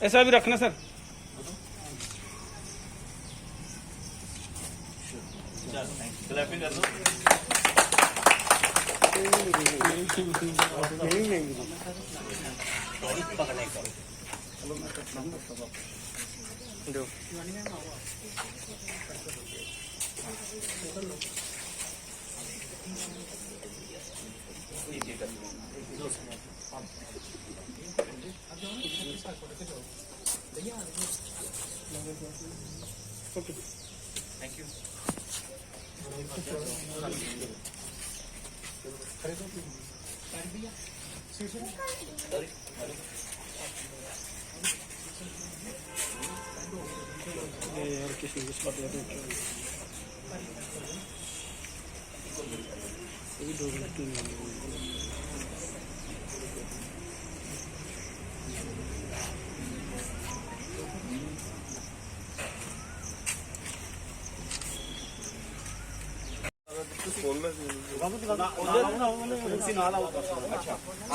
ऐसा भी रखना सर। क्लैपिंग कर दो। Thank you. यार किसी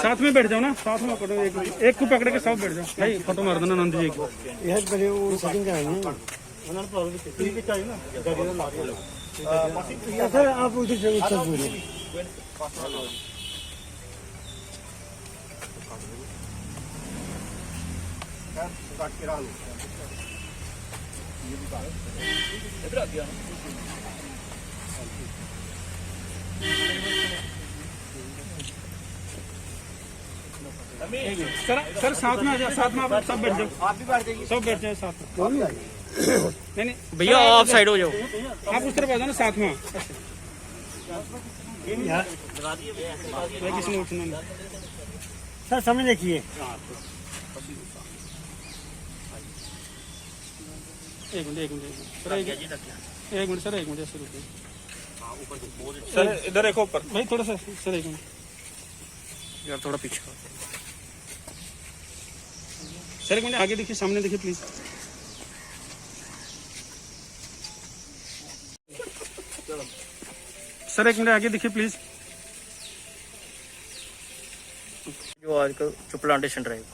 साथ में बैठ जाओ ना, साथ में पकड़ो, एक को पकड़ के सब बैठ जाओ भाई। फोटो मार देना नंद जी को। आप उधर से इधर आ गया। सर साथ में आ जाओ, साथ में आप सब बैठ जाओ। आप भी बैठ जाइए, सब बैठ जाए साथ में। नहीं भैया आप साइड हो जाओ, आप उस तरफ आ जाओ ना साथ में। किसी ने उठना नहीं सर, सामने देखिए। एक मिनट सर, एक मिनट सर, एक मिनट शुरू सर इधर देखो ऊपर भाई थोड़ा सा सर, एक मिनट यार थोड़ा पीछे। सर एक मिनट आगे देखिए, सामने देखिए प्लीज। सर एक मिनट आगे देखिए प्लीज। जो आजकल जो प्लांटेशन ड्राइव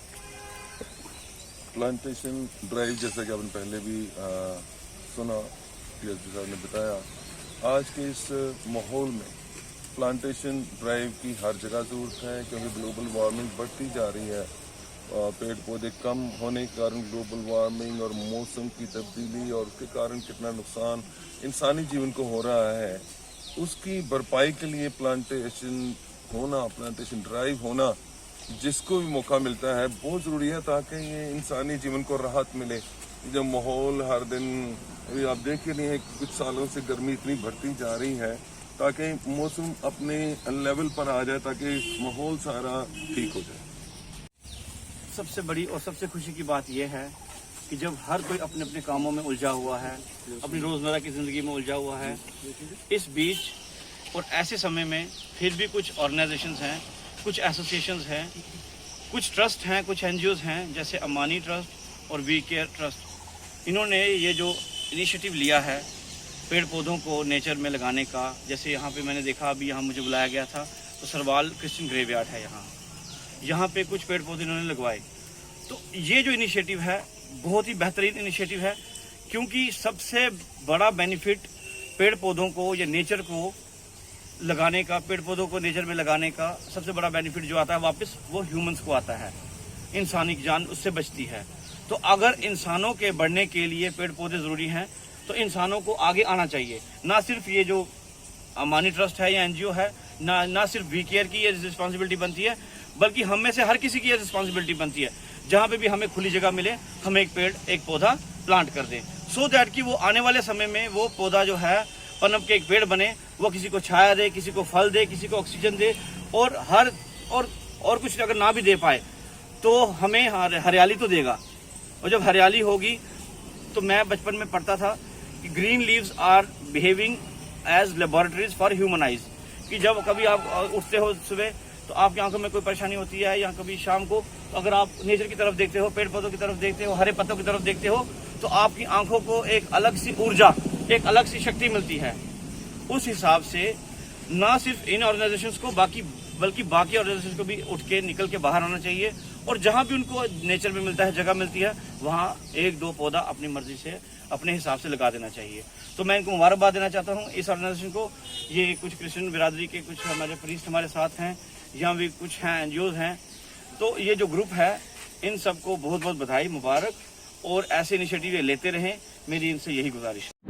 जैसा कि आपने पहले भी सुना, पीएचडी साहब ने बताया, आज के इस माहौल में प्लांटेशन ड्राइव की हर जगह जरूरत है, क्योंकि ग्लोबल वार्मिंग बढ़ती जा रही है। पेड़ पौधे कम होने के कारण ग्लोबल वार्मिंग और मौसम की तब्दीली और उसके कारण कितना नुकसान इंसानी जीवन को हो रहा है, उसकी भरपाई के लिए प्लांटेशन ड्राइव होना, जिसको भी मौका मिलता है, बहुत ज़रूरी है, ताकि ये इंसानी जीवन को राहत मिले। जो माहौल हर दिन अभी आप देख ही रहे हैं, कुछ सालों से गर्मी इतनी बढ़ती जा रही है, ताकि मौसम अपने लेवल पर आ जाए, ताकि माहौल सारा ठीक हो जाए। सबसे बड़ी और सबसे खुशी की बात यह है कि जब हर कोई अपने अपने कामों में उलझा हुआ है, अपनी रोज़मर्रा की ज़िंदगी में उलझा हुआ है, इस बीच और ऐसे समय में फिर भी कुछ ऑर्गेनाइजेशंस हैं, कुछ एसोसिएशंस हैं, कुछ ट्रस्ट हैं, कुछ एनजीओज़ हैं, जैसे अमानी ट्रस्ट और वी केयर ट्रस्ट। इन्होंने ये जो इनिशिएटिव लिया है पेड़ पौधों को नेचर में लगाने का, जैसे यहाँ पे मैंने देखा, अभी यहाँ मुझे बुलाया गया था तो सरवाल क्रिश्चियन ग्रेवयार्ड है, यहाँ पे कुछ पेड़ पौधे इन्होंने लगवाए। तो ये जो इनिशिएटिव है बहुत ही बेहतरीन इनिशिएटिव है, क्योंकि सबसे बड़ा बेनिफिट पेड़ पौधों को या नेचर को लगाने का, पेड़ पौधों को नेचर में लगाने का सबसे बड़ा बेनिफिट जो आता है वापस वो ह्यूमंस को आता है, इंसानी जान उससे बचती है। तो अगर इंसानों के बढ़ने के लिए पेड़ पौधे ज़रूरी हैं तो इंसानों को आगे आना चाहिए। ना सिर्फ ये जो अमानी ट्रस्ट है या एनजीओ है, ना सिर्फ वी केयर की ये रिस्पॉन्सिबिलिटी बनती है, बल्कि हम में से हर किसी की ये रिस्पॉन्सिबिलिटी बनती है, जहाँ पे भी हमें खुली जगह मिले हम एक पेड़ एक पौधा प्लांट कर दें, सो दैट कि वो आने वाले समय में वो पौधा जो है पनप के एक पेड़ बने, वो किसी को छाया दे, किसी को फल दे, किसी को ऑक्सीजन दे, और कुछ अगर ना भी दे पाए तो हमें हरियाली तो देगा। और जब हरियाली होगी तो मैं बचपन में पढ़ता था कि green leaves are behaving as laboratories for human eyes, कि जब कभी आप उठते हो सुबह तो आपकी आंखों में कोई परेशानी होती है, या कभी शाम को तो अगर आप नेचर की तरफ देखते हो, पेड़ पौधों की तरफ देखते हो, हरे पत्तों की तरफ देखते हो, तो आपकी आंखों को एक अलग सी ऊर्जा, एक अलग सी शक्ति मिलती है। उस हिसाब से ना सिर्फ इन ऑर्गेनाइजेशंस को बल्कि बाकी ऑर्गेनाइजेशंस को भी उठ के निकल के बाहर आना चाहिए और जहाँ भी उनको नेचर में मिलता है, जगह मिलती है, वहाँ 1-2 पौधा अपनी मर्जी से अपने हिसाब से लगा देना चाहिए। तो मैं इनको मुबारकबाद देना चाहता हूँ इस ऑर्गेनाइजेशन को। ये कुछ क्रिश्चियन बिरादरी के कुछ हमारे प्रीस्ट हमारे साथ हैं, यहाँ भी कुछ हैं एनजीओज हैं। तो ये जो ग्रुप है इन सबको बहुत बहुत बधाई, मुबारक, और ऐसे इनिशिएटिव लेते रहें, मेरी इनसे यही गुजारिश है।